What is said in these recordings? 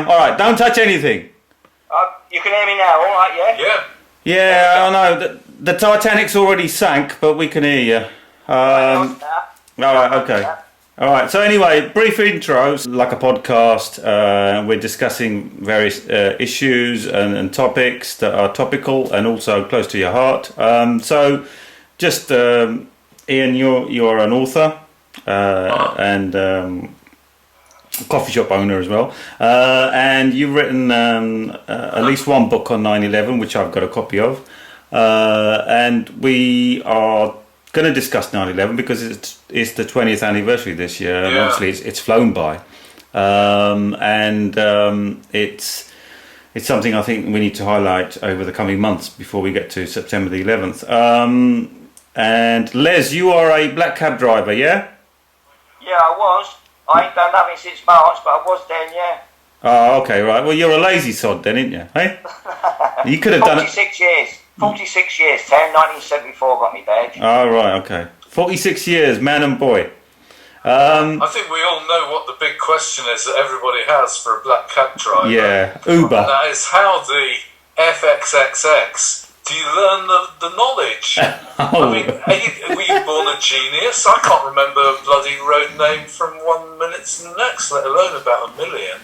All right, don't touch anything. You can hear me now, all right, yeah? Yeah. Yeah, I know. The Titanic's already sank, but we can hear you. All right, okay. All right, so anyway, brief intros, like a podcast. We're discussing various issues and topics that are topical and also close to your heart. So, just Ian, you're an author and coffee shop owner as well, and you've written at least one book on 9/11, which I've got a copy of, and we are going to discuss 9/11 because it's the 20th anniversary this year, and obviously it's flown by, and it's something I think we need to highlight over the coming months before we get to September the 11th. And Les, you are a black cab driver, yeah? Yeah, I was. I ain't done nothing since March, but I was then, yeah. Oh, okay, right. Well, you're a lazy sod then, ain't you? Hey? You could have done it. 46 years. 46 years. 1974 got me badge. Oh, right, okay. 46 years, man and boy. I think we all know what the big question is that everybody has for a black cab driver. Yeah, Uber. And that is how the FXXX do you learn the knowledge? I mean, were you born a genius? I can't remember a bloody road name from 1 minute to the next, let alone about a million.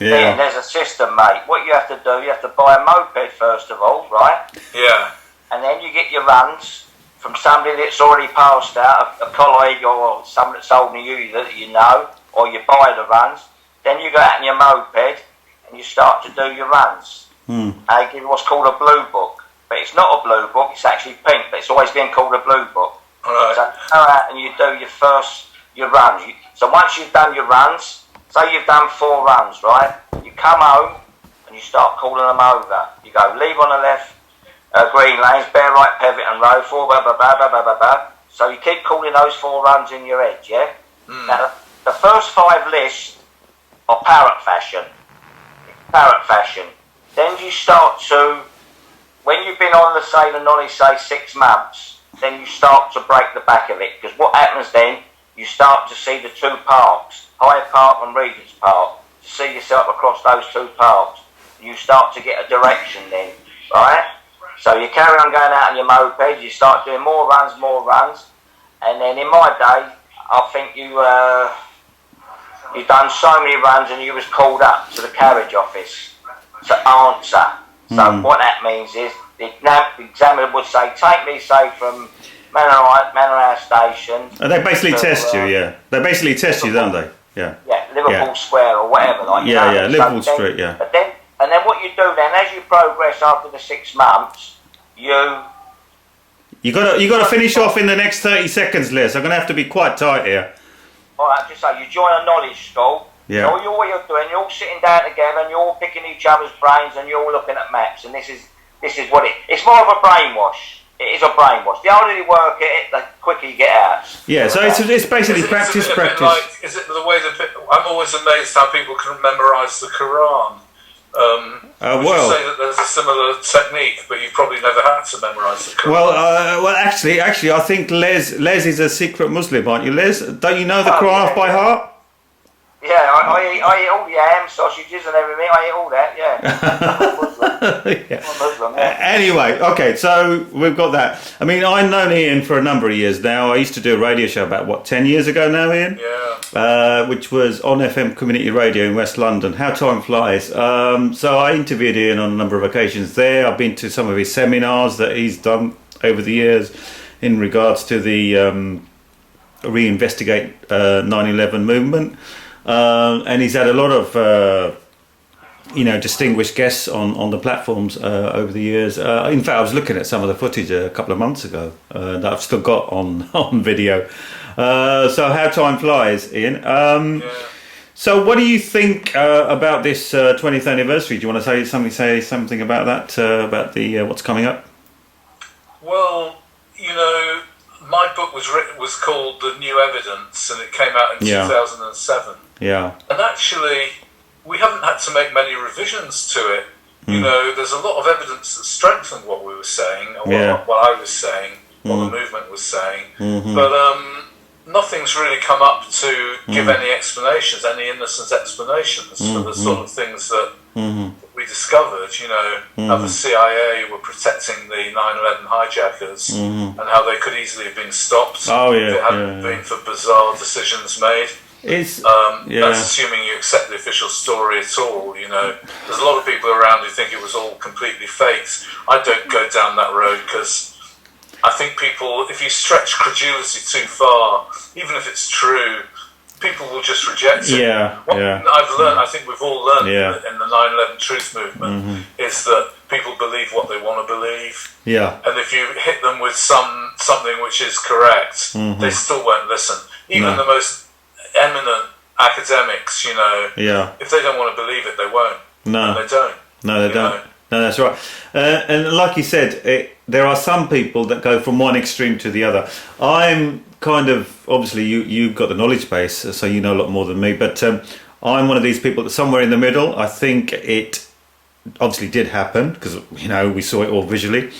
Yeah. There's a system, mate. What you have to do, you have to buy a moped first of all, right? Yeah. And then you get your runs from somebody that's already passed out, a colleague or someone that's older than you that you know, or you buy the runs. Then you go out in your moped and you start to do your runs. And they give you what's called a blue book. But it's not a blue book, it's actually pink, but it's always been called a blue book. Right. So you go out and you do your runs. So once you've done your runs, say you've done 4 runs, right? You come home and you start calling them over. You go, leave on the left, green lanes, bear right, Peverton Road, 4, blah, blah, blah, blah, blah, blah, blah. So you keep calling those 4 runs in your head, yeah? Now, the first 5 lists are parrot fashion. Then you start to... When you've been on the knowledge, say 6 months, then you start to break the back of it. Because what happens then, you start to see the 2 parks, Hyde Park and Regent's Park, to see yourself across those 2 parks. You start to get a direction then, right? So you carry on going out on your moped, you start doing more runs, and then in my day, I think you've done so many runs and you was called up to the carriage office to answer. So what that means is the examiner would say, take me, say, from Manor House Station. They basically test you, yeah. They basically test you, don't they? Yeah. Yeah, Liverpool Square or whatever, like. Yeah, Liverpool Street, yeah. But then what you do then, as you progress after the 6 months, you got to finish off in the next 30 seconds, Les. I'm going to have to be quite tight here. All right, just say you join a knowledge school. Yeah. So what you're doing, you're all sitting down together and you're all picking each other's brains and you're all looking at maps, and this is what it's more of a brainwash. It is a brainwash. The older you work at it, the quicker you get out. Yeah, so it's basically practice. Is it the way that I'm always amazed how people can memorise the Quran? Would you say that there's a similar technique, but you've probably never had to memorise the Quran? Well, actually, I think Les is a secret Muslim, aren't you, Les? Don't you know the Quran off by heart? Yeah, I eat all the ham, sausages and everything. I eat all that, yeah. I'm Muslim, yeah. Anyway, okay, so we've got that. I mean, I've known Ian for a number of years now. I used to do a radio show about, 10 years ago now, Ian? Yeah. Which was on FM Community Radio in West London. How time flies. So I interviewed Ian on a number of occasions there. I've been to some of his seminars that he's done over the years in regards to the reinvestigate 9/11 movement. And he's had a lot of, distinguished guests on the platforms over the years. In fact, I was looking at some of the footage a couple of months ago that I've still got on video. So how time flies, Ian. So what do you think about this 20th anniversary? Do you want to say something about that, about the what's coming up? Well, my book was called The New Evidence, and it came out in 2007. Yeah. And actually, we haven't had to make many revisions to it. There's a lot of evidence that strengthened what we were saying, or what I was saying, what the movement was saying. But nothing's really come up to give any explanations, any innocent explanations for the sort of things that we discovered, you know, how the CIA were protecting the 9/11 hijackers and how they could easily have been stopped if it hadn't been for bizarre decisions made. That's assuming you accept the official story at all, you know. There's a lot of people around who think it was all completely faked. I don't go down that road because I think people, if you stretch credulity too far, even if it's true, people will just reject it. I've learned, I think we've all learned in the 9/11 truth movement, is that people believe what they want to believe. And if you hit them with something which is correct, they still won't listen. Even the most eminent academics, you know, if they don't want to believe it, they won't. And they don't. No, they don't. No, that's right. And like you said, there are some people that go from one extreme to the other. I'm kind of, obviously you've got the knowledge base, so you know a lot more than me, but I'm one of these people that somewhere in the middle. I think it obviously did happen because, you know, we saw it all visually.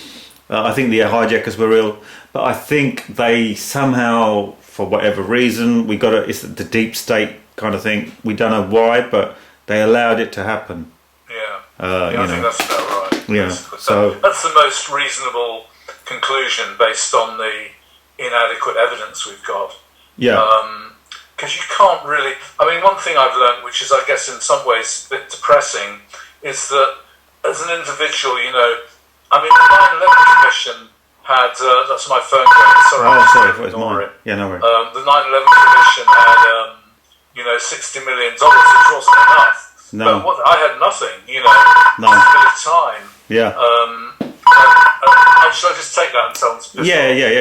I think the hijackers were real, but I think they somehow, for whatever reason, it's the deep state kind of thing. We don't know why, but they allowed it to happen. I think that's about right. So that's the most reasonable conclusion based on the inadequate evidence we've got. Because you can't really. I mean, one thing I've learned, which is, I guess, in some ways a bit depressing, is that as an individual, you know, I mean, the 9/11 Commission had. That's my phone going. Sorry, I thought it was mine. Yeah, no worries. The 9/11 Commission had, you know, $60 million, which wasn't enough. No. But I had nothing, you know, just a bit of time. Should I just take that and tell them to piss off?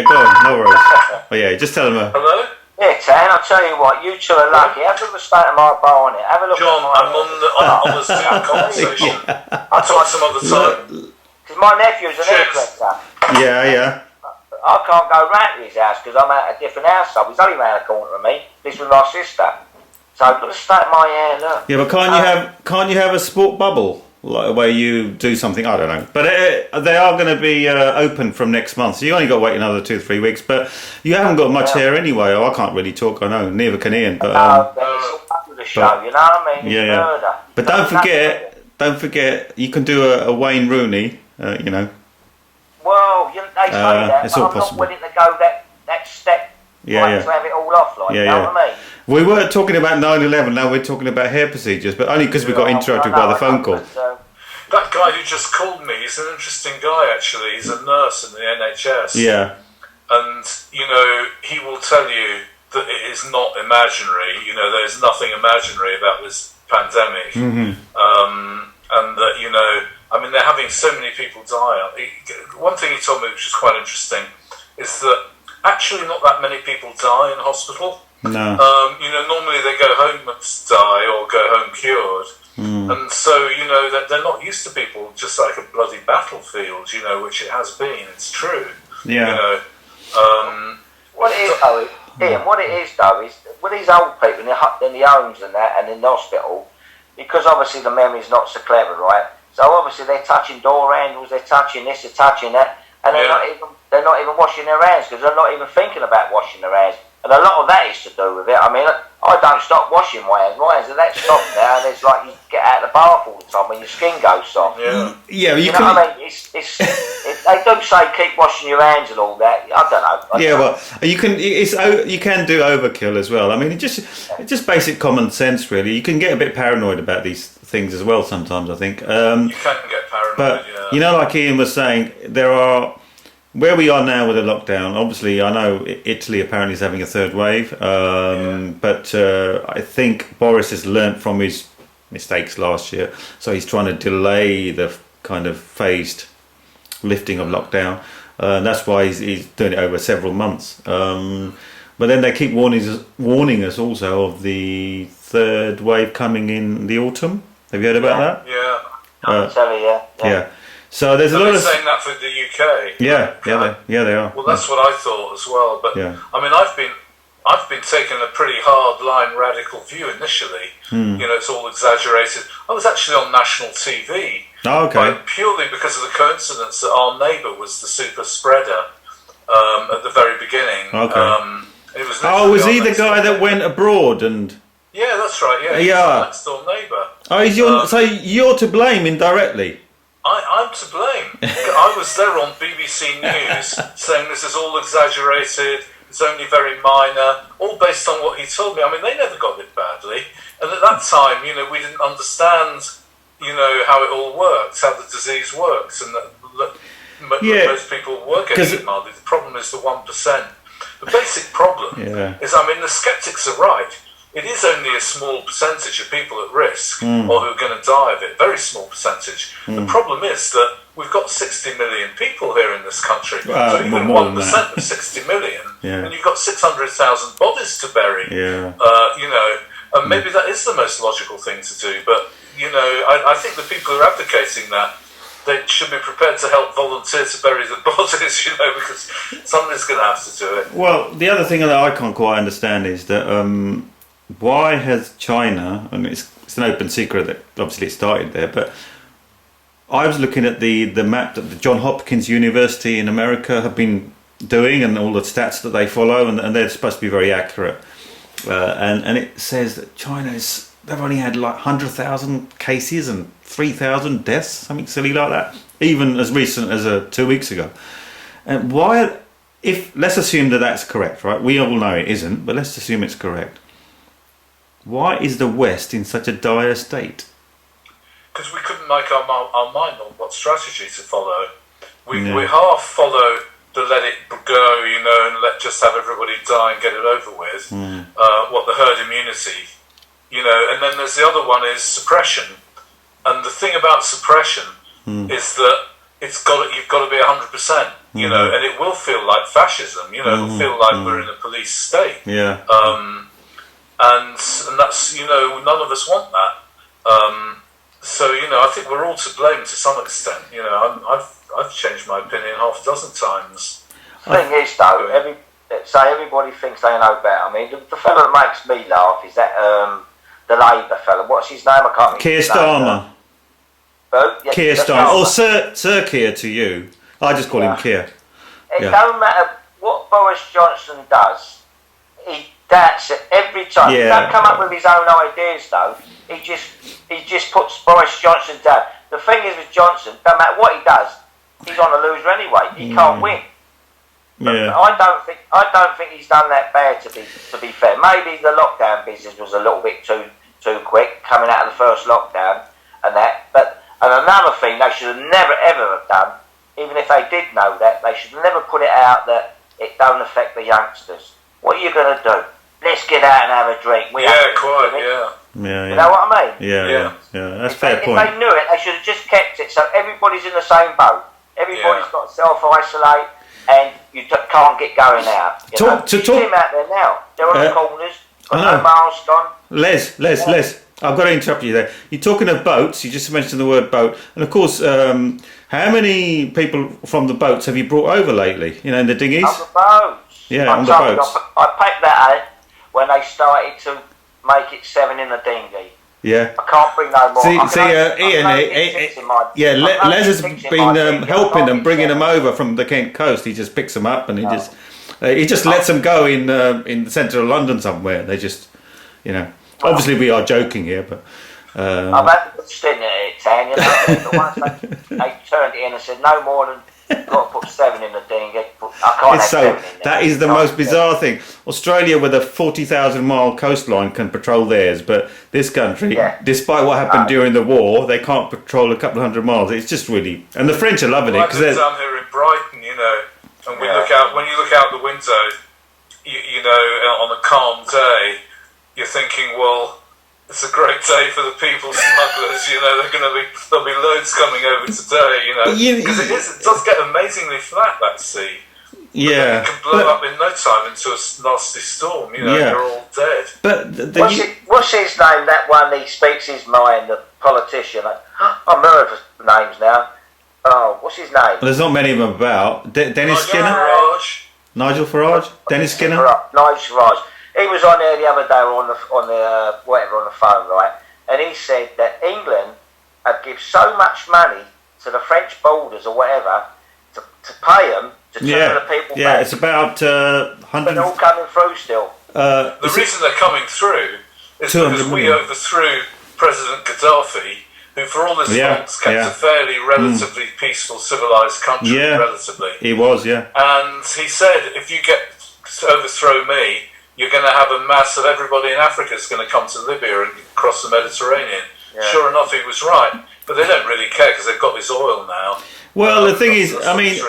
Go on, no worries. Just tell them. Hello? Yeah, Tan, I'll tell you what, you two are lucky. Have a look at the state of my bar on it. Have a look John, at my... I'm on the Zoom conversation. I'll talk some other time. Because my nephew's an hairdresser. I can't go round to his house because I'm at a different household. He's only round the corner of me. This was my sister. So look at the state of my hair, look. Yeah, but can't you have a sport bubble like where you do something? I don't know. But they are going to be open from next month, so you only got to wait another 2-3 weeks. But you haven't got much hair anyway. I can't really talk. I know. Neither can Ian. But it's all part of the show. You know what I mean? It's murder. But don't forget, you can do a Wayne Rooney. You know. Well, they say that. It's but all I'm possible. not willing to go that step. To have it all off, like, you know what I mean? We were talking about 9/11, now we're talking about hair procedures, but only because we got interrupted by the phone call. That guy who just called me, he's an interesting guy actually. He's a nurse in the NHS. And, you know, he will tell you that it is not imaginary. You know, there's nothing imaginary about this pandemic. And that, you know, I mean, they're having so many people die. One thing he told me, which is quite interesting, is that actually not that many people die in hospital. No. You know, normally they go home and die or go home cured. And so, you know, that they're not used to people just like a bloody battlefield, you know, which it has been. It's true. You know. What it is, though, Ian, what it is, though, is with these old people in the homes and that and in the hospital, because obviously the memory's not so clever, right? So obviously they're touching door handles, they're touching this, they're touching that, and they're not even washing their hands because they're not even thinking about washing their hands. And a lot of that is to do with it. I mean, I don't stop washing my hands. My hands are that soft now, and it's like you get out of the bath all the time when your skin goes soft. You know what I mean? They do say keep washing your hands and all that. I don't know. Well, you can do overkill as well. I mean, it's just basic common sense, really. You can get a bit paranoid about these things as well sometimes, I think. You can get paranoid, but, you know, like Ian was saying, there are... Where we are now with the lockdown, obviously I know Italy apparently is having a third wave, but I think Boris has learnt from his mistakes last year, so he's trying to delay the kind of phased lifting of lockdown. That's why he's doing it over several months. But then they keep warning us also of the third wave coming in the autumn. Have you heard about that? Yeah. I'll tell you, yeah. So there's a lot of saying that for the UK. They are. Well, that's what I thought as well. But I mean, I've been taking a pretty hard line, radical view initially. You know, it's all exaggerated. I was actually on national TV. Oh, okay. Purely because of the coincidence that our neighbour was the super spreader at the very beginning. Okay. And it was Was he literally our the guy that went abroad and? Yeah, that's right. Yeah, he's Yeah. our next door neighbour. Oh, so you're to blame indirectly. I'm to blame. I was there on BBC News saying this is all exaggerated, it's only very minor, all based on what he told me. I mean, they never got it badly. And at that time, we didn't understand, how it all works, how the disease works, and that most people were getting it mildly. The problem is the 1%. The basic problem is, the skeptics are right. It is only a small percentage of people at risk or who are going to die of it, very small percentage. The problem is that we've got 60 million people here in this country. So even 1% of 60 million, and you've got 600,000 bodies to bury, and maybe that is the most logical thing to do. But, I think the people who are advocating that, they should be prepared to help volunteer to bury the bodies, because somebody's going to have to do it. Well, the other thing that I can't quite understand is that why has China, and it's an open secret that obviously it started there, but I was looking at the map that the Johns Hopkins University in America have been doing and all the stats that they follow, and they're supposed to be very accurate. And it says that they've only had like 100,000 cases and 3,000 deaths, something silly like that, even as recent as 2 weeks ago. And why, let's assume that that's correct, right? We all know it isn't, but let's assume it's correct. Why is the West in such a dire state? Because we couldn't make our mind on what strategy to follow. We half follow the let it go, and just have everybody die and get it over with. What the herd immunity, and then there's the other one is suppression. And the thing about suppression is that you've got to be 100%, and it will feel like fascism. It'll feel like we're in a police state. Yeah. And that's none of us want that. So I think we're all to blame to some extent. I've changed my opinion half a dozen times. The thing is, though, everybody thinks they know better. I mean, the fellow that makes me laugh is that the Labour fellow. What's his name? I can't remember. Keir Starmer. Yeah, Keir Starmer, or Sir Keir to you. I just call him Keir. It don't matter what Boris Johnson does. He doubts it every time. He don't come up with his own ideas, though. He just puts Boris Johnson down. The thing is with Johnson, no matter what he does, he's on a loser anyway. He can't win. Yeah. I don't think he's done that bad. To be fair, maybe the lockdown business was a little bit too quick coming out of the first lockdown and that. And another thing they should have never ever have done, even if they did know that, they should have never put it out that it don't affect the youngsters. What are you going to do? Let's get out and have a drink. You know what I mean? Yeah. That's a fair point. If they knew it, they should have just kept it so everybody's in the same boat. Everybody's got to self-isolate, and you can't get going out. You see them out there now. They're on the corners, got no mask on. Les, I've got to interrupt you there. You're talking of boats. You just mentioned the word boat, and of course, how many people from the boats have you brought over lately? In the dinghies. On the boats. Yeah, on the boats. I picked that out when they started to make it 7 in the dinghy. Yeah. I can't bring no more. Ian, Les has been helping them, bringing them over from the Kent coast. He just picks them up and he just lets them go in the centre of London somewhere. They just, obviously we are joking here, but. I've had to stint at it, Tan, but once they turned it in and said no more than you've got to put 7 in the dinghy. I can't have 7 in there. That is the most bizarre thing. Australia, with a 40,000 mile coastline, can patrol theirs, but this country, despite what happened during the war, they can't patrol a couple of 100 miles. It's just really, and the French are loving it because they're down here in Brighton, and we look out. When you look out the window, on a calm day, you're thinking, well, it's a great day for the people smugglers. There'll be loads coming over today. Because it does get amazingly flat, that sea. Yeah, it can blow up in no time into a nasty storm. They're all dead. But what's his name? That one he speaks his mind, the politician. I'm nervous for names now. Oh, what's his name? Well, there's not many of them about. Dennis Skinner. Nigel Farage. Dennis Skinner. Nigel Farage. He was on there the other day on the phone, right? And he said that England had give so much money to the French borders or whatever to pay them to turn the people back. Yeah, it's about But 100. they're all coming through still. The reason they're coming through is because we overthrew President Gaddafi, who for all his faults kept a fairly relatively peaceful, civilised country, relatively. He was, And he said, if you get to overthrow me, you're going to have a mass of everybody in Africa is going to come to Libya and cross the Mediterranean. Yeah. Sure enough, he was right. But they don't really care because they've got this oil now. Well, the thing is, I mean,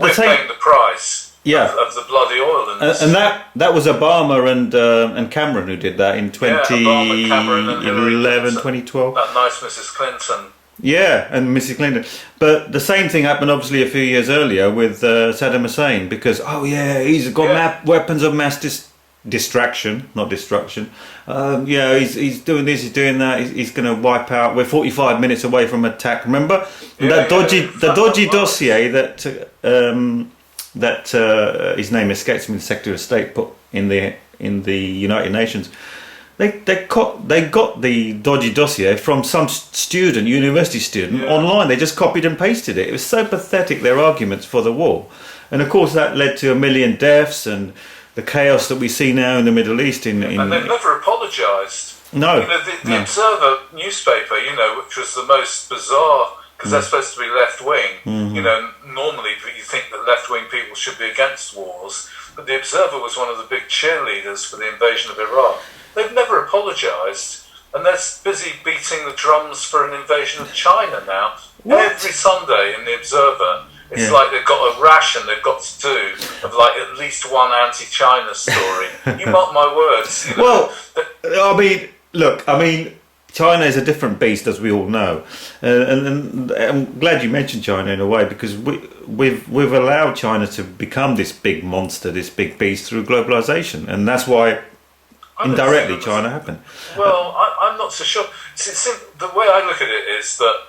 we're paying the price of the bloody oil. And that was Obama and Cameron who did that in 2011, 2012. That nice Mrs. Clinton. Yeah, and Mrs. Clinton. But the same thing happened obviously a few years earlier with Saddam Hussein because, he's got weapons of mass distraction, not destruction. He's doing this, he's doing that, he's going to wipe out. We're 45 minutes away from attack. Remember the dodgy dossier that his name escapes me, the Secretary of State put in the United Nations. They got the dodgy dossier from some university student online. They just copied and pasted it. It was so pathetic, their arguments for the war, and of course that led to 1 million deaths and the chaos that we see now in the Middle East. And they've never apologised. No. The Observer newspaper, which was the most bizarre, because they're supposed to be left-wing. Normally you think that left-wing people should be against wars, but the Observer was one of the big cheerleaders for the invasion of Iraq. They've never apologised, and they're busy beating the drums for an invasion of China now. What? Every Sunday in the Observer, it's like they've got a ration they've got to do of like at least one anti-China story. You mark my words. Well, I mean, China is a different beast, as we all know, and I'm glad you mentioned China in a way because we've allowed China to become this big monster, this big beast through globalization, and that's why indirectly China happened. Well, I'm not so sure. See, the way I look at it is that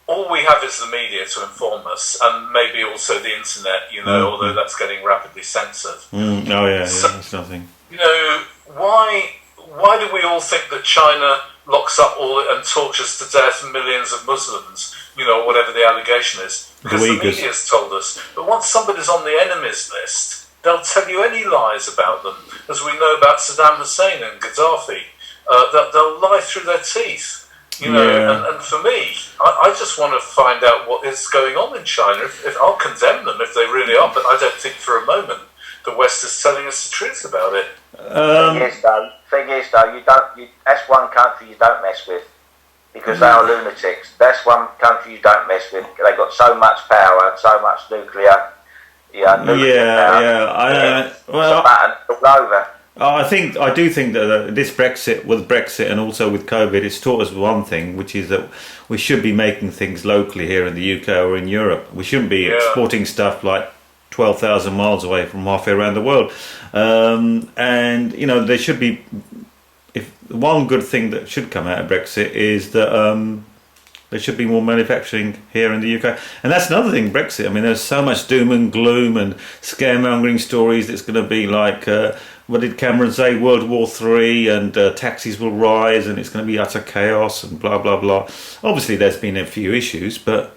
all we have is the media to inform us, and maybe also the internet, although that's getting rapidly censored. That's nothing. Why do we all think that China locks up and tortures to death millions of Muslims, whatever the allegation is? Because the media's told us. But once somebody's on the enemies list, they'll tell you any lies about them, as we know about Saddam Hussein and Gaddafi. They'll lie through their teeth. And for me, I just want to find out what is going on in China. If I'll condemn them if they really are, but I don't think for a moment the West is telling us the truth about it. Thing is though, that's one country you don't mess with because they are lunatics. That's one country you don't mess with. They've got so much power and so much nuclear. All over. I do think that this Brexit and also with COVID, it's taught us one thing, which is that we should be making things locally here in the UK or in Europe. We shouldn't be exporting stuff like 12,000 miles away from halfway around the world. There should be. If one good thing that should come out of Brexit is that there should be more manufacturing here in the UK, and that's another thing. Brexit. I mean, there's so much doom and gloom and scaremongering stories. It's going to be like. What did Cameron say? World War III and taxes will rise and it's going to be utter chaos and blah blah blah. Obviously, there's been a few issues, but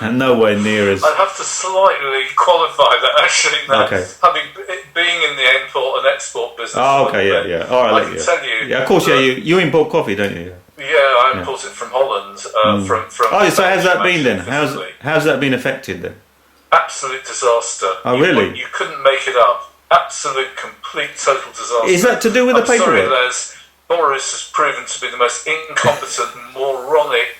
nowhere near as. I'd have to slightly qualify that actually. Being in the import and export business. Oh, okay, yeah. All right, I can tell you. Yeah, of course, you import coffee, don't you? Yeah, I import it from Holland. From. Oh, so how's that been then? How's that been affected then? Absolute disaster. Oh, really? You couldn't make it up. Absolute, complete, total disaster. Is that to do with the paperwork? Sorry, Les. Boris has proven to be the most incompetent, moronic,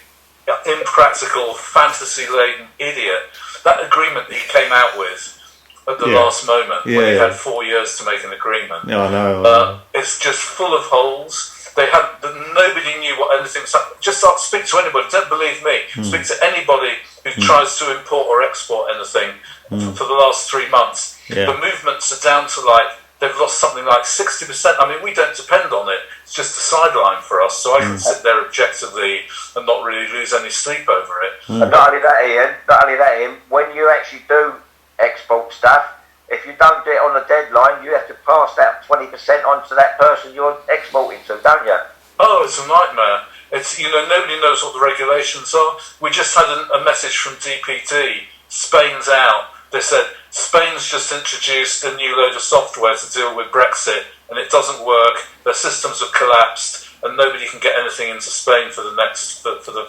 impractical, fantasy-laden idiot. That agreement that he came out with at the last moment, when he had 4 years to make an agreement, I know. it's just full of holes. Nobody knew what anything was. Just speak to anybody. Don't believe me. Speak to anybody who tries to import or export anything for the last 3 months. Yeah. The movements are down to they've lost something like 60%. I mean, we don't depend on it. It's just a sideline for us. So I can sit there objectively and not really lose any sleep over it. And not only that, Ian, when you actually do export stuff, if you don't do it on the deadline, you have to pass that 20% on to that person you're exporting to, don't you? Oh, it's a nightmare. It's nobody knows what the regulations are. We just had a message from DPD. Spain's out. They said Spain's just introduced a new load of software to deal with Brexit, and it doesn't work. Their systems have collapsed, and nobody can get anything into Spain for the next, for the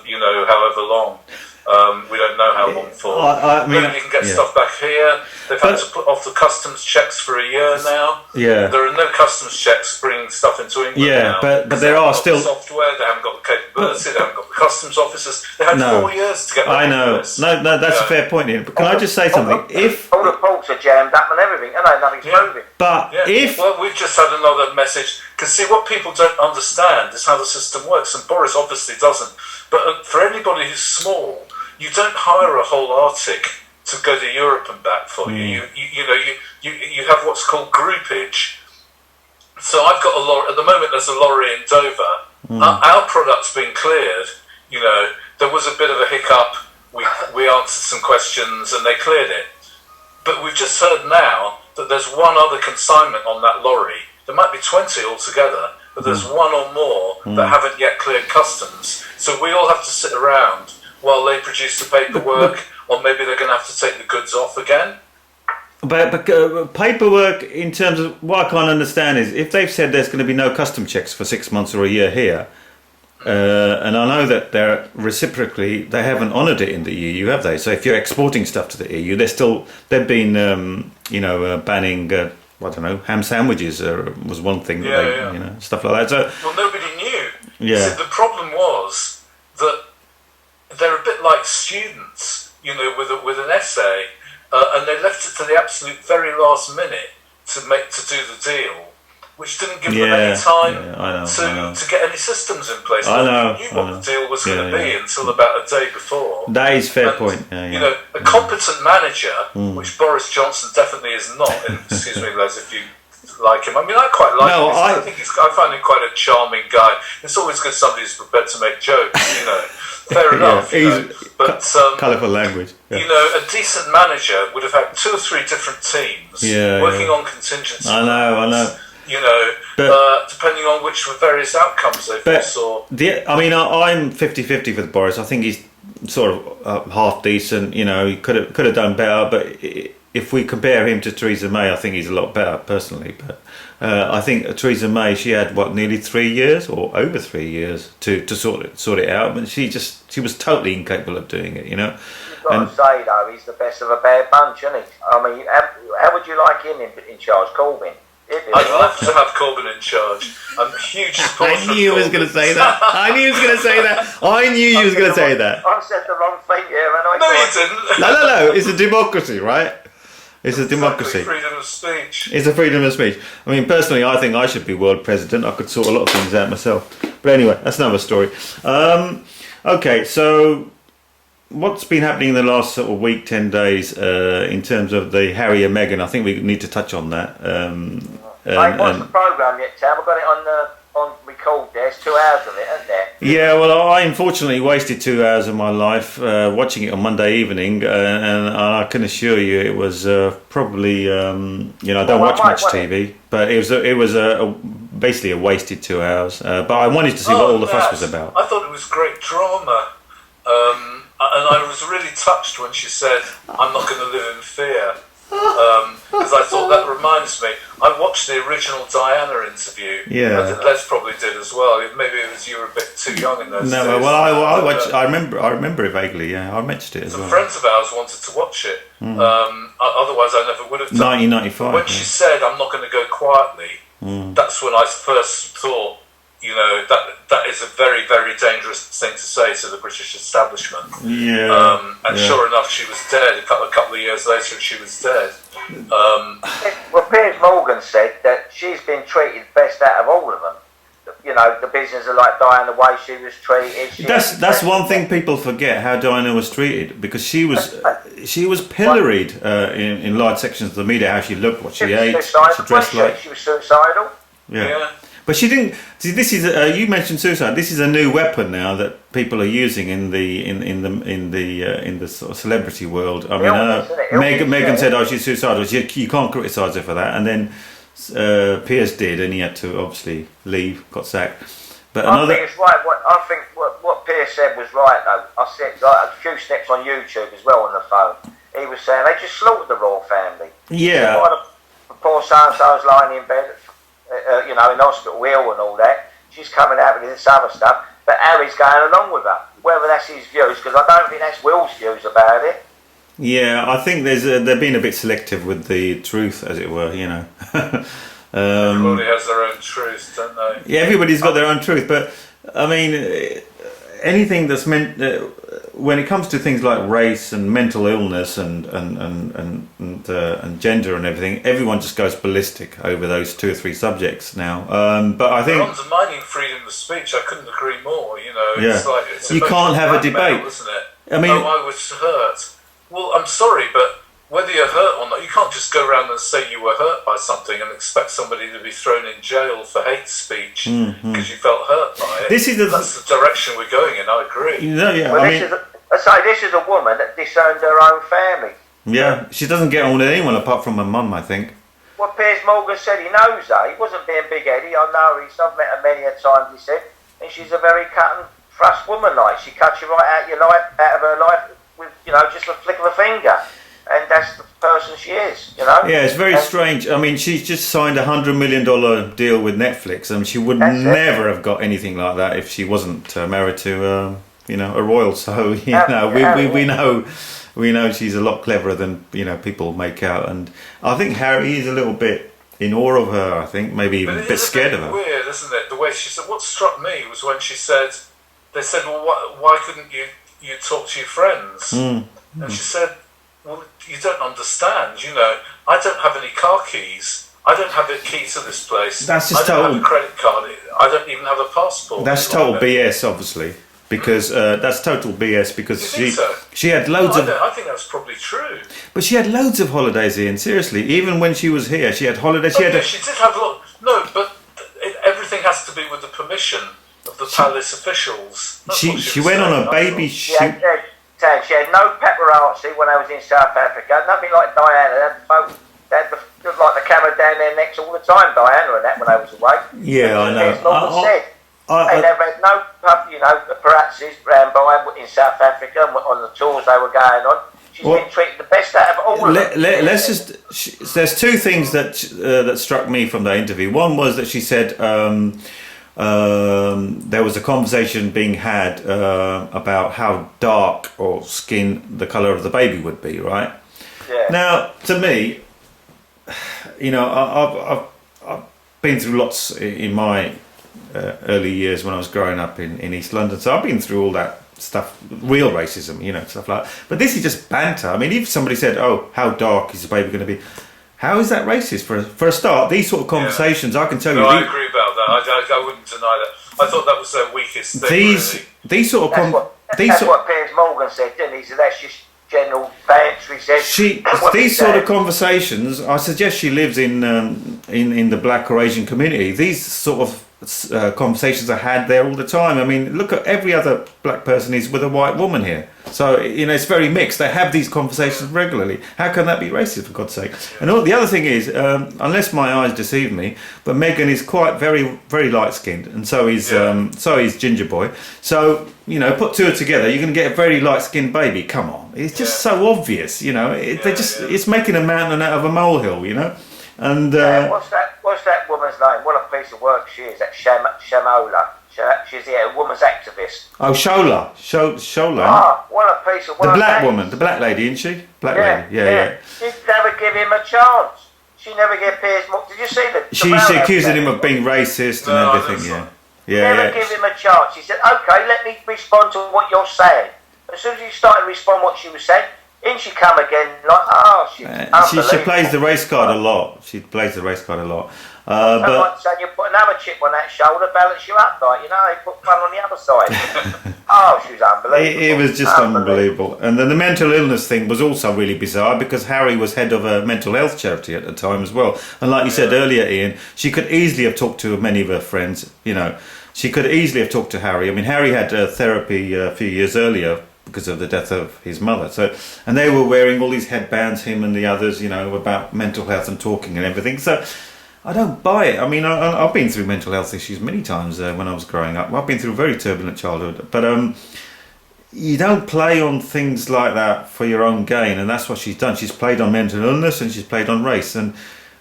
however long. We don't know how long for. I mean, nobody can get stuff back here. They've had to put off the customs checks for a year now. Yeah. There are no customs checks bringing stuff into England now. but there are still the software. They haven't got the capability. They haven't got the customs officers. They had 4 years to get. I know. This. No, that's a fair point, Ian. But can I just say something? If all the ports are jammed up and everything, and nothing's moving. But if we've just had another message. Because see, what people don't understand is how the system works, and Boris obviously doesn't. But for anybody who's small, you don't hire a whole Arctic to go to Europe and back for you. You have what's called groupage. So I've got a lorry at the moment. There's a lorry in Dover. Our product's been cleared. There was a bit of a hiccup. We answered some questions and they cleared it. But we've just heard now that there's one other consignment on that lorry. There might be 20 altogether, but there's one or more that haven't yet cleared customs. So we all have to sit around while they produce the paperwork, or maybe they're going to have to take the goods off again. But paperwork, in terms of what I can't understand is if they've said there's going to be no custom checks for 6 months or a year here, and I know that they're reciprocally they haven't honoured it in the EU, have they? So if you're exporting stuff to the EU, they've been banning I don't know, ham sandwiches was one thing that stuff like that. So well, nobody knew. Yeah. See, the problem was that they're a bit like students, with an essay, and they left it to the absolute very last minute to do the deal, which didn't give them any time to get any systems in place. Nobody knew what the deal was going to be until about a day before. That is fair point. A competent manager, which Boris Johnson definitely is not. Excuse me, Les, if you like him. I mean, I quite like him. I find him quite a charming guy. It's always good somebody who's prepared to make jokes. Fair enough. But colourful language. A decent manager would have had 2 or 3 different teams working on contingency. I know. Depending on which various outcomes they foresaw. I'm 50-50 with Boris. I think he's sort of half decent. He could have done better. But if we compare him to Theresa May, I think he's a lot better personally. But I think Theresa May, she had nearly 3 years or over 3 years to sort it out. But she was totally incapable of doing it. You've got to say though, he's the best of a bad bunch, isn't he? I mean, how would you like him in charge, Corbyn? I'd love to have Corbyn in charge. I'm a huge supporter. I knew you was going to say that. I knew you was going to say that. I said the wrong thing here, and No, you didn't. No. It's a democracy, right? It's a democracy. Exactly, freedom of speech. It's a freedom of speech. I mean, personally, I think I should be world president. I could sort a lot of things out myself. But anyway, that's another story. Okay, so what's been happening in the last sort of week, 10 days in terms of the Harry and Meghan? I think we need to touch on that. I watched the programme yet, Tam. I've got it on record there. There's 2 hours of it, isn't there? Yeah, well, I unfortunately wasted 2 hours of my life watching it on Monday evening, and I can assure you it was probably, I don't watch much TV, but it was basically a wasted 2 hours. But I wanted to see what all the fuss was about. I thought it was great drama. And I was really touched when she said, "I'm not going to live in fear," because I thought that reminds me. I watched the original Diana interview. Yeah, I think Les probably did as well. Maybe it was you were a bit too young in those days. No, well, I watched. I remember it vaguely. Yeah, I mentioned it as well. Friends of ours wanted to watch it. Otherwise, I never would have done. 1995. When she said, "I'm not going to go quietly," that's when I first thought, that is a very, very dangerous thing to say to the British establishment. Yeah. Sure enough, she was dead. A couple of years later, she was dead. Well, Piers Morgan said that she's been treated best out of all of them. The business of dying the way she was treated. That's one thing people forget, how Diana was treated, because she was pilloried in large sections of the media, how she looked, what she ate, what she dressed like. She was suicidal. Yeah. But she didn't. See, this is you mentioned suicide. This is a new mean now that people are using in the sort of celebrity world. I mean, Meghan said, "Oh, she's suicidal." You can't criticise her for that. And then Piers did, and he had to obviously leave, got sacked. But I think it's right. I think what Piers said was right though. I said a few steps on YouTube as well on the phone. he was saying they just slaughtered the royal family. Yeah. The poor so-and-so's lying in bed, in hospital, ill and all that. She's coming out with this other stuff, but Harry's going along with her. Whether that's his views, because I don't think that's Will's views about it. Yeah, I think they're being a bit selective with the truth, as it were, Everybody has their own truth, don't they? Yeah, everybody's got their own truth, but I mean, anything that's meant when it comes to things like race and mental illness and gender and everything, everyone just goes ballistic over those 2 or 3 subjects now. But I think they're undermining freedom of speech. I couldn't agree more. It's like you can't have a debate, isn't it? I mean, I was hurt. Well, I'm sorry, but whether you're hurt or not, you can't just go around and say you were hurt by something and expect somebody to be thrown in jail for hate speech because you felt hurt by it. That's the direction we're going in, I agree. This is a woman that disowned her own family. Yeah, she doesn't get on with anyone apart from her mum, I think. Well, Piers Morgan said he knows her. He wasn't being big-headed. I know I've met her many a time, he said. And she's a very cut and thrust woman, like. She cuts you right out of her life with, just a flick of a finger. And that's the person she is, Yeah, it's very strange. I mean, she's just signed a $100 million deal with Netflix, and she would never have got anything like that if she wasn't married to, a royal. So we know she's a lot cleverer than people make out. And I think Harry is a little bit in awe of her. I think maybe even a bit scared of her. Weird, isn't it? The way she said. What struck me was when she said, "They said, well, why couldn't you talk to your friends?" And she said, well, you don't understand, I don't have any car keys. I don't have a key to this place. That's just I don't have a credit card. I don't even have a passport. That's total BS, obviously, because that's total BS because she had loads of... I think that's probably true. But she had loads of holidays, Ian, seriously. Even when she was here, she had holidays. She did have a lot... No, but everything has to be with the permission of the palace officials. She went on a baby shoot... She had no paparazzi when I was in South Africa. Nothing like Diana. They had the camera down their necks all the time, Diana, and that when I was away. Yeah, I know. They never had no paparazzi round by in South Africa on the tours they were going on. She's been treated the best out of all of them. There's 2 things that struck me from that interview. One was that she said there was a conversation being had about how dark or skin the colour of the baby would be, right? Yeah. Now, to me, I've been through lots in my early years when I was growing up in East London, so I've been through all that stuff, real racism, stuff like that. But this is just banter. I mean, if somebody said, "Oh, how dark is the baby going to be?" How is that racist? For a start, these sort of conversations, I can tell you... I agree about that. I wouldn't deny that. I thought that was their weakest thing, These sort of... That's what Piers Morgan said, didn't he? He said that's just general banter, he said. These sort of conversations, I suggest she lives in the black or Asian community. These sort of conversations are had there all the time. I mean, look at every other black person is with a white woman here. So, it's very mixed. They have these conversations regularly. How can that be racist, for God's sake? And the other thing is, unless my eyes deceive me, but Meghan is quite very, very light-skinned, and so is Ginger Boy. So, put 2 together, you're going to get a very light-skinned baby. Come on. It's just so obvious, it's making a mountain out of a molehill, And what's that woman's name? What a piece of work she is. That Shamola. She's a woman's activist. Oh, Shola. Shola. Ah, what a piece of work. The black woman, the black lady, isn't she? Black lady. Yeah. She never give him a chance. She never gave Piers Morgan. Did you see that? She accused him of being racist and everything. Never give him a chance. She said, "Okay, let me respond to what you're saying." As soon as you started to respond what she was saying, in she come again, like, she plays the race card a lot. But saying you put another chip on that shoulder, balance you up, like, they put one on the other side. She was unbelievable. It was just unbelievable. And then the mental illness thing was also really bizarre because Harry was head of a mental health charity at the time as well. And like you said earlier, Ian, she could easily have talked to many of her friends. She could easily have talked to Harry. I mean, Harry had therapy a few years earlier because of the death of his mother. And they were wearing all these headbands, him and the others, about mental health and talking and everything. So I don't buy it. I mean, I've been through mental health issues many times when I was growing up. I've been through a very turbulent childhood. But you don't play on things like that for your own gain, and that's what she's done. She's played on mental illness and she's played on race, and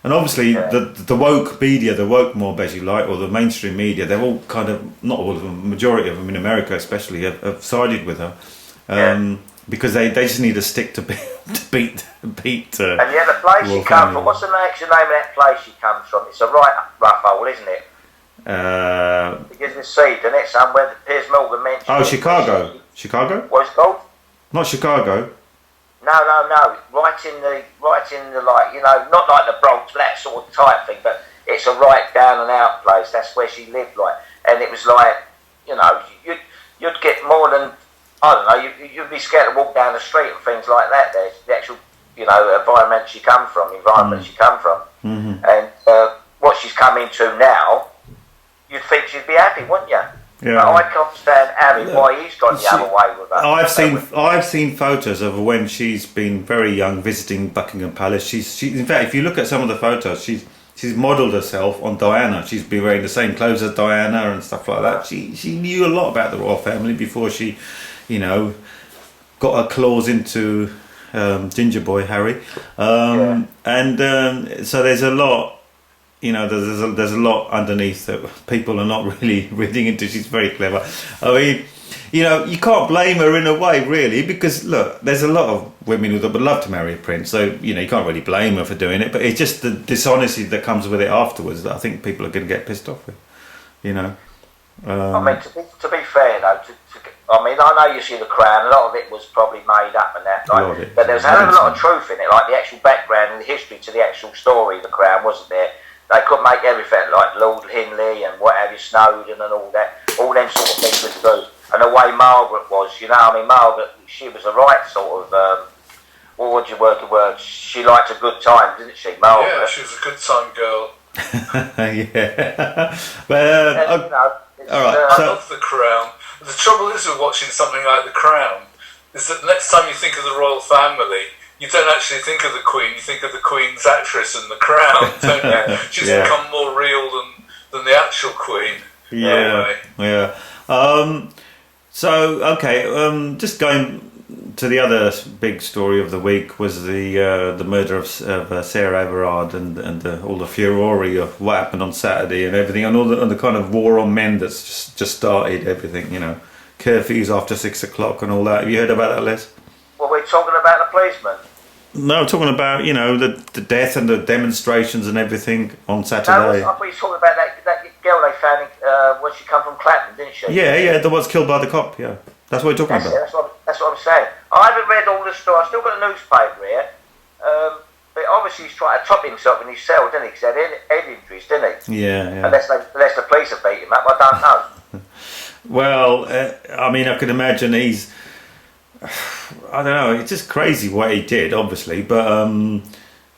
obviously the woke media, the woke mob, as you like, or the mainstream media, they're all kind of, not all of them, majority of them in America especially, have sided with her, because they just need a stick to beat. And yeah, the place she comes from. What's the actual name of that place she comes from? It's a right rough hole, isn't it? Because the seed, and it's somewhere that Piers Morgan mentioned. Oh, Chicago. Chicago? What's it called? Not Chicago. No. Right in the like, you know, not like the Bronx, that sort of type thing, but it's a right down and out place. That's where she lived, like, and it was like, you know, you'd get more than, I don't know, you'd be scared to walk down the street and things like that. There's the actual, you know, environment she come from, Mm-hmm. and what she's come into now, you'd think she'd be happy, wouldn't you? Yeah. But I can't stand Harry, why he's gone the other way with her. I've seen photos of when she's been very young visiting Buckingham Palace. She in fact, if you look at some of the photos, she's modelled herself on Diana. She's been wearing the same clothes as Diana and stuff like that. She knew a lot about the royal family before she, you know, got her claws into Ginger Boy Harry, and so there's a lot. You know, there's a lot underneath that people are not really reading into. She's very clever. I mean, you know, you can't blame her in a way, really, because look, there's a lot of women who would love to marry a prince. So, you know, you can't really blame her for doing it. But it's just the dishonesty that comes with it afterwards that I think people are going to get pissed off with. You know. I mean, to be fair though, I mean, I know you see the Crown. A lot of it was probably made up and that, like, but there's a hell of a lot of truth in it, like the actual background and the history to the actual story of the Crown, wasn't there? They could make everything like Lord Hindley and what have you, Snowden and all that, all them sort of things was true. And the way Margaret was, you know, I mean, Margaret, she was a right sort of, what would you word the word? She liked a good time, didn't she, Margaret? Yeah, she was a good time girl. Yeah. But, you know, all right. I love The Crown. The trouble is with watching something like The Crown is that next time you think of the royal family, you don't actually think of the Queen, you think of the Queen's actress in The Crown, don't you? She's become more real than the actual Queen. Yeah, anyway. Yeah. So, okay, just going to the other big story of the week was the murder of Sarah Everard and all the furore of what happened on Saturday and everything, and all the kind of war on men that's just started, everything, you know, curfews after 6 o'clock and all that. Have you heard about that, Les? Well, we're talking about the policeman. No, I'm talking about, you know, the death and the demonstrations and everything on Saturday. No, I thought you were talking about that girl they found when she come from Clapham, didn't she? Yeah, the one's killed by the cop, yeah. That's what we're talking about. That's what I'm saying. I haven't read all the story. I've still got a newspaper here. But obviously he's trying to top himself in his cell, didn't he? Because he had head injuries, didn't he? Yeah. Unless the police have beat him up, I don't know. Well, I mean, I could imagine he's... I don't know, it's just crazy what he did, obviously, but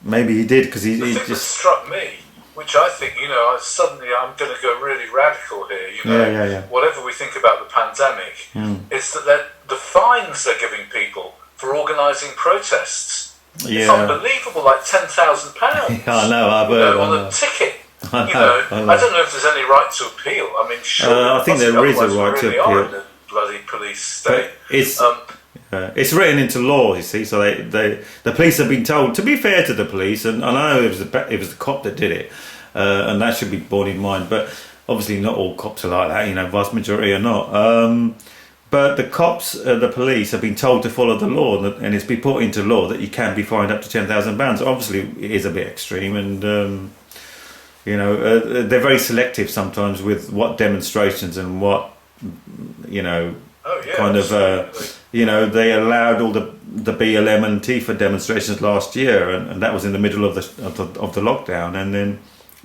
maybe he did because he thing just... that struck me, which I think, you know, I'm going to go really radical here, you know, yeah. Whatever we think about the pandemic, is that the fines they're giving people for organising protests. Yeah. It's unbelievable, like £10,000. I know, I've heard on a ticket. I don't know if there's any right to appeal. I mean, sure, I think there is a right to appeal. Are in a bloody police state. But it's written into law, you see. So the police have been told. To be fair to the police, and I know it was the cop that did it, and that should be borne in mind. But obviously, not all cops are like that. You know, vast majority are not. But the cops, the police, have been told to follow the law, and it's been put into law that you can be fined up to £10,000. Obviously, it is a bit extreme, and you know, they're very selective sometimes with what demonstrations and what, you know, kind of, you know, they allowed all the BLM and Antifa demonstrations last year, and that was in the middle of the lockdown, and then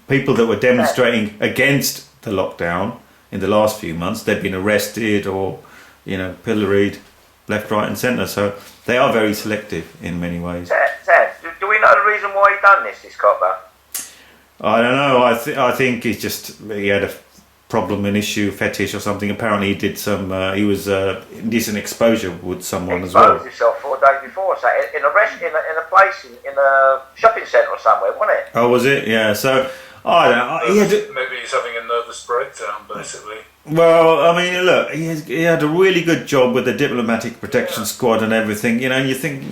people that were demonstrating against the lockdown in the last few months, they've been arrested or, you know, pilloried left, right and centre. So they are very selective in many ways. Ted, do we know the reason why he done this copper? I don't know. I think he had a problem, an issue, fetish or something. Apparently he did some, he was indecent exposure with someone as well. He exposed himself 4 days before, so in a place, in a shopping centre or somewhere, wasn't it? Oh, was it? Yeah, so, I don't know. Maybe he's having a nervous breakdown, basically. Well, I mean, look, he had a really good job with the diplomatic protection squad and everything, you know. And you think,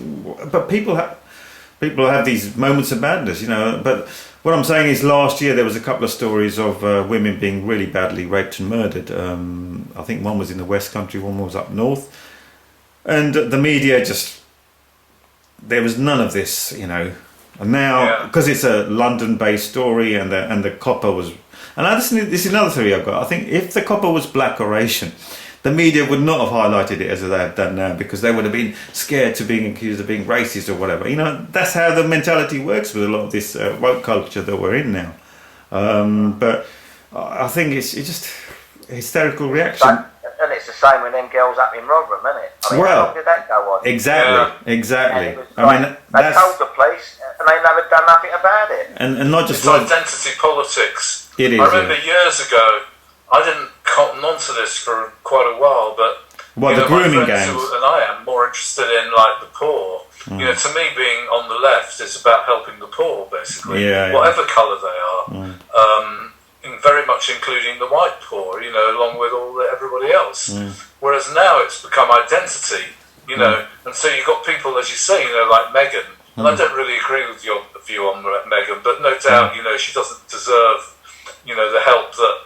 but people have these moments of madness, you know. But what I'm saying is, last year there was a couple of stories of women being really badly raped and murdered. I think one was in the West Country, one was up north, and the media just, there was none of this, you know. And now, because it's a London-based story, and the copper was. And this is another theory I've got. I think if the copper was black or Asian, the media would not have highlighted it as they have done now, because they would have been scared to being accused of being racist or whatever. You know, that's how the mentality works with a lot of this woke culture that we're in now. But I think it's just a hysterical reaction. And it's the same with them girls up in Rotherham, isn't it? I mean, how long did that go on? Exactly. I mean, they told the police, and they never done nothing about it. And not just it's identity politics. It is. I remember years ago, I didn't cotton onto this for quite a while, but the grooming gangs. And I am more interested in like the poor. You know, to me, being on the left is about helping the poor, basically, whatever colour they are. Very much including the white poor, you know, along with everybody else. Whereas now it's become identity, you know, and so you've got people, as you say, you know, like Meghan, and I don't really agree with your view on Meghan, but no doubt, you know, she doesn't deserve, you know, the help that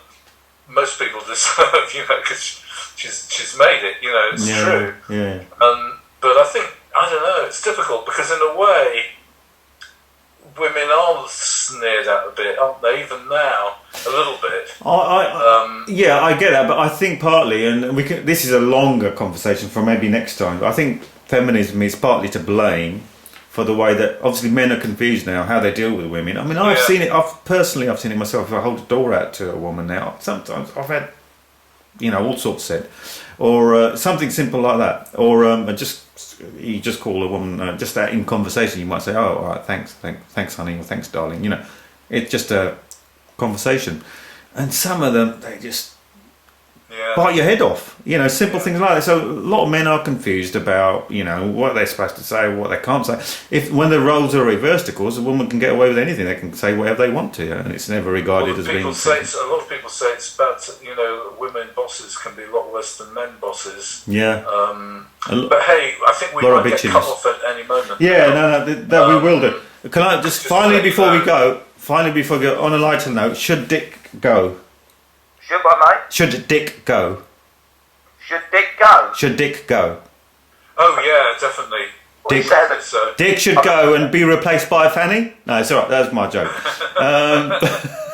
most people deserve, you know, because she's made it, you know, it's true. Yeah. But I think, I don't know, it's difficult because in a way, women are sneered at a bit, aren't they? Even now, a little bit. I get that, but I think partly, and this is a longer conversation for maybe next time. But I think feminism is partly to blame for the way that obviously men are confused now how they deal with women. I mean, I've seen it. I've seen it myself. If I hold the door out to a woman now, sometimes I've had, you know, all sorts said, or something simple like that, or you just call a woman just that in conversation. You might say, "Oh, all right, thanks, honey," or "Thanks, darling." You know, it's just a conversation, and some of them they just bite your head off. You know, simple things like that. So a lot of men are confused about, you know, what they're supposed to say, what they can't say. When the roles are reversed, of course, a woman can get away with anything. They can say whatever they want to, and it's never regarded as being. A lot of people say it's about, you know, women bosses can be a lot worse than men bosses. Yeah. But hey, I think we might get cut off at any moment. Yeah, that we will do. Can I just finally before we go, on a lighter note, should Dick go? Should what, mate? Should Dick go? Should Dick go? Should Dick go? Oh yeah, definitely. Dick should go and be replaced by Fanny? No, it's alright, that's my joke.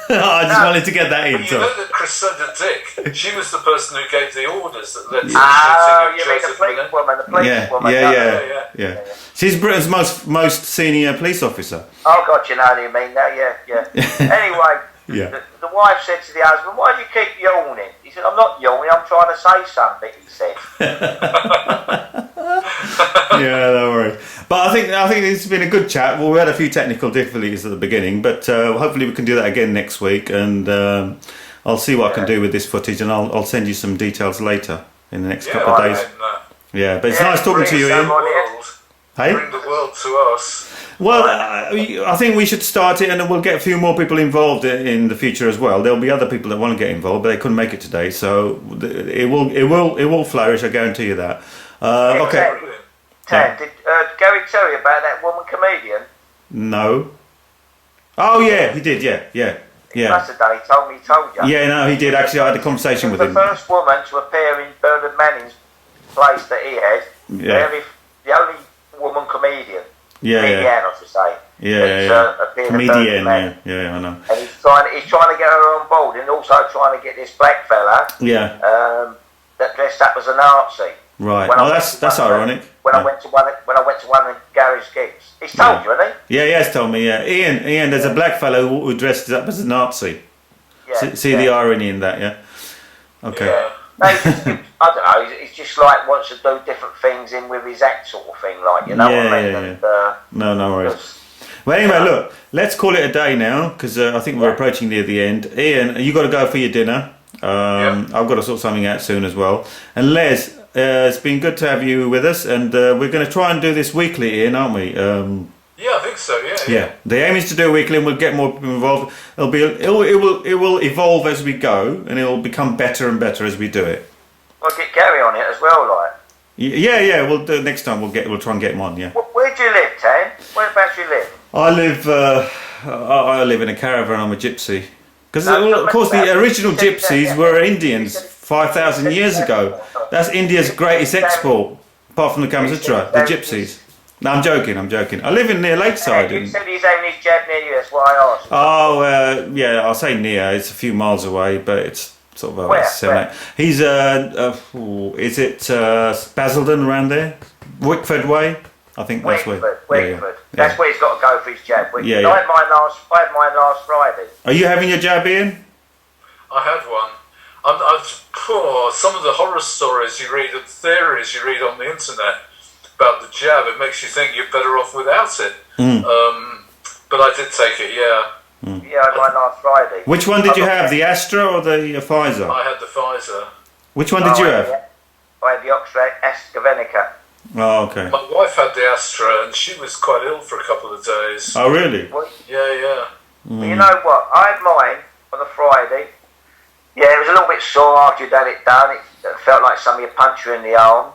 I just wanted to get that in. You know that Cressida Dick, she was the person who gave the orders that led to the shooting of Joseph police woman. Yeah. She's Britain's most senior police officer. Oh God, you know what you mean now, yeah. Anyway, the wife said to the husband, "Why do you keep yawning?" He said, "I'm not yawning, I'm trying to say something," he said. Yeah, don't worry. But I think it's been a good chat. Well, we had a few technical difficulties at the beginning, but hopefully we can do that again next week, and I'll see what I can do with this footage, and I'll send you some details later in the next couple of days. Yeah, but it's nice talking to you, Ian. Hey? Bring the world to us. Well, I think we should start it, and then we'll get a few more people involved in the future as well. There'll be other people that want to get involved, but they couldn't make it today, so it will flourish. I guarantee you that. Okay. Did Gary tell you about that woman comedian? No. Oh yeah, he did. Yeah. Yesterday, he told you. Yeah, no, he did. Actually, I had a conversation with him. The first woman to appear in Bernard Manning's place that he had. Yeah. The only woman comedian. Yeah. I should say. Yeah. Comedian. Yeah, I know. And he's trying to get her on board, and also trying to get this black fella. Yeah. That dressed up as a Nazi. Right. Well, that's ironic. When I went to one of Gary's gigs, he's told you, hasn't he? Yeah, he has told me. Yeah, Ian. There's a black fellow who dressed up as a Nazi. Yeah. See the irony in that, yeah. Okay. Yeah. No, I don't know. He's just like wants to do different things in with his act, sort of thing, like what I mean. Yeah. No worries. Well, anyway, look, let's call it a day now, because I think we're approaching near the end. Ian, you got to go for your dinner. I've got to sort something out soon as well. And Les, it's been good to have you with us, and we're going to try and do this weekly, Ian, aren't we? Yeah, I think think so. Yeah. Yeah, the aim is to do it weekly, and we'll get more people involved. It will evolve as we go, and it will become better and better as we do it. We'll get Gary on it as well, like. Yeah. We'll do next time. We'll try and get him on. Yeah. Where do you live, Tan? Whereabouts you live? I live in a caravan. I'm a gypsy. Because of course the original gypsies were Indians 5,000 years ago. That's India's greatest export, apart from the Kama Sutra, the gypsies. No, I'm joking. I live in near Lakeside. You said he's having his jab near you, that's why I asked. Oh, yeah, I'll say near. It's a few miles away, but it's sort of about 7, 8. He's, is it Basildon around there? Wickford way? I think that's where. Wickford. Yeah. That's where he's got to go for his jab. Yeah. I had mine last Friday. Are you having your jab, Ian? I had one. Some of the horror stories you read and theories you read on the internet about the jab, it makes you think you're better off without it. But I did take it, yeah. Yeah, I had mine last Friday. Which one did you have, the Astra or the Pfizer? I had the Pfizer. Which one did you have? I had the Oxford AstraZeneca. Oh, okay. My wife had the Astra and she was quite ill for a couple of days. Oh, really? Yeah. Well, you know what? I had mine on a Friday. Yeah, it was a little bit sore after you'd had it done. It felt like somebody had punched you in the arm.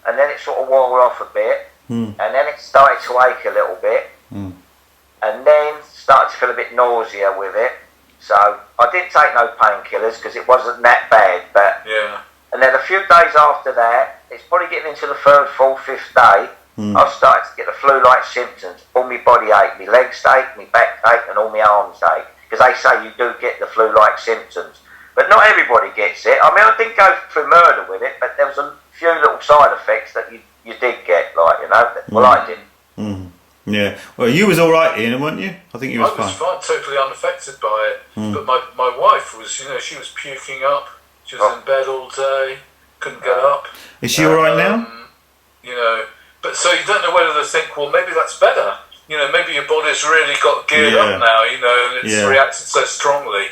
And then it sort of wore off a bit. And then it started to ache a little bit. And then started to feel a bit nausea with it. So I didn't take no painkillers because it wasn't that bad. But yeah. And then a few days after that, it's probably getting into the 3rd, 4th, 5th day, I started to get the flu-like symptoms. All my body ache, my legs ache, my back ache, and all my arms ache. Because they say you do get the flu-like symptoms. But not everybody gets it. I mean, I didn't go through murder with it, but there was a few little side effects that you did get, like, you know. Well, I didn't. Yeah. Well, you was all right, Ian, weren't you? I think you was fine. I was fine, totally unaffected by it. But my wife was, she was puking up. She was in bed all day, couldn't get up. Is she all right now? But so you don't know whether to think, well, maybe that's better. Maybe your body's really got geared up now, and it's reacted so strongly.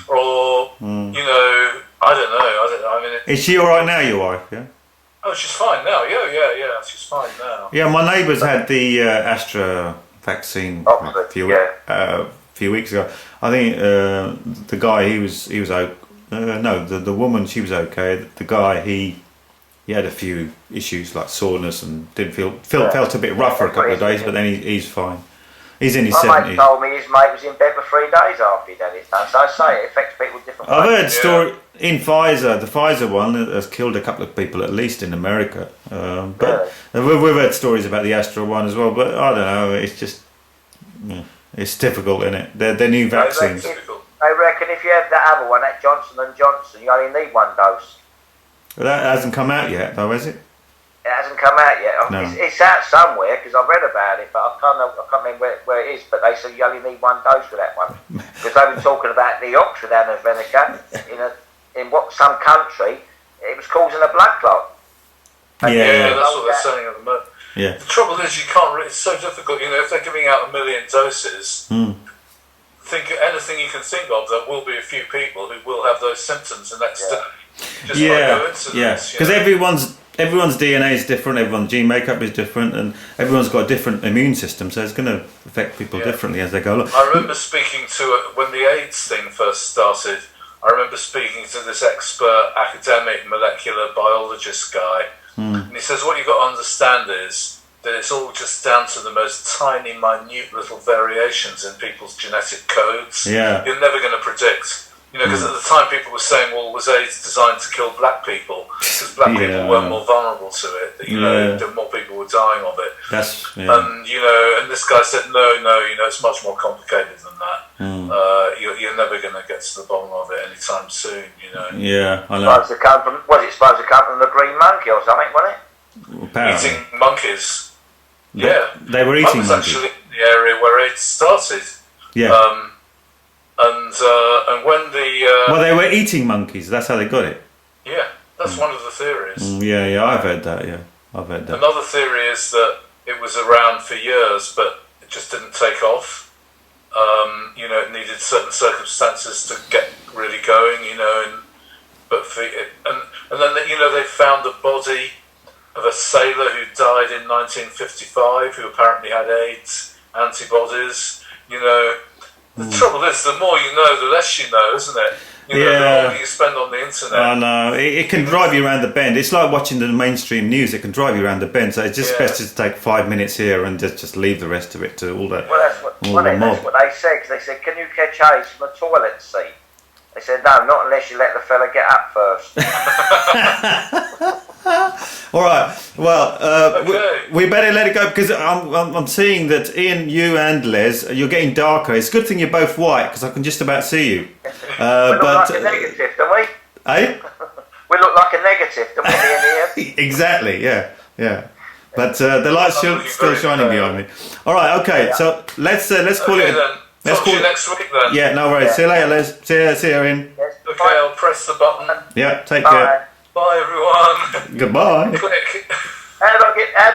Or, I don't know. I mean, is she all right now, your wife? Yeah. Oh, she's fine now. Yeah. She's fine now. Yeah, my neighbours had the Astra vaccine a few weeks ago. I think the guy he was okay. The woman, she was okay. The guy he had a few issues like soreness and felt a bit rough for a couple of days, but then he's fine. He's in his 70s. My mate told me his mate was in bed for 3 days after he'd had it done. So I say it affects people with different ways. I've heard story in Pfizer. The Pfizer one has killed a couple of people at least in America. But we've heard stories about the Astra one as well. But I don't know. It's just it's difficult, isn't it? They're new vaccines. They reckon if you have that other one, that Johnson & Johnson, you only need 1 dose. Well, that hasn't come out yet, though, has it? It hasn't come out yet. No. It's out somewhere because I've read about it, but I can't remember where it is. But they said you only need 1 dose for that one because they've been talking about the Oxford AstraZeneca in some country. It was causing a blood clot. Yeah, that's what they're saying at the moment. Yeah. The trouble is, it's so difficult. If they're giving out 1 million doses, think anything you can think of, there will be a few people who will have those symptoms, and that's just by coincidence. Because everyone's DNA is different, everyone's gene makeup is different, and everyone's got a different immune system, so it's going to affect people differently as they go along. I remember speaking to, when the AIDS thing first started, I remember speaking to this expert academic molecular biologist guy, and he says, what you've got to understand is that it's all just down to the most tiny, minute little variations in people's genetic codes. Yeah. You're never going to predict. Because at the time people were saying, well, was AIDS designed to kill black people? Because black people were more vulnerable to it. More people were dying of it. And this guy said, no, it's much more complicated than that. You're never going to get to the bottom of it anytime soon, Yeah, I know. Was it supposed to come from the green monkey or something, wasn't it? Apparently. Eating monkeys. They were eating monkeys. I was actually in the area where AIDS started. Yeah. And when the they were eating monkeys. That's how they got it. Yeah, that's one of the theories. I've heard that. Yeah, I've heard that. Another theory is that it was around for years, but it just didn't take off. It needed certain circumstances to get really going. And then they found the body of a sailor who died in 1955, who apparently had AIDS. antibodies. You know, the trouble is, the more you know, the less you know, isn't it? You know, the more you spend on the internet. I know. It can drive you around the bend. It's like watching the mainstream news. It can drive you around the bend. So it's just best to take 5 minutes here and just leave the rest of it to all the Well, that's what they said. 'Cause they said, "Can you catch AIDS from a toilet seat?" They said, "No, not unless you let the fella get up first." All right. Well, Okay. we better let it go because I'm seeing that Ian, you and Les, you're getting darker. It's a good thing you're both white because I can just about see you. We look like a negative, don't we? Eh? We look like a negative, don't we, Ian here? Exactly. Yeah. But the light's still shining behind me. All right. Okay. So let's call it. Then. Let's Talk call to you next week then. Yeah. No worries. See you later, Les. See you, Ian. Yes. Okay, I'll press the button. Yeah. Take Bye. care. Bye everyone. Goodbye. Click. How do I get?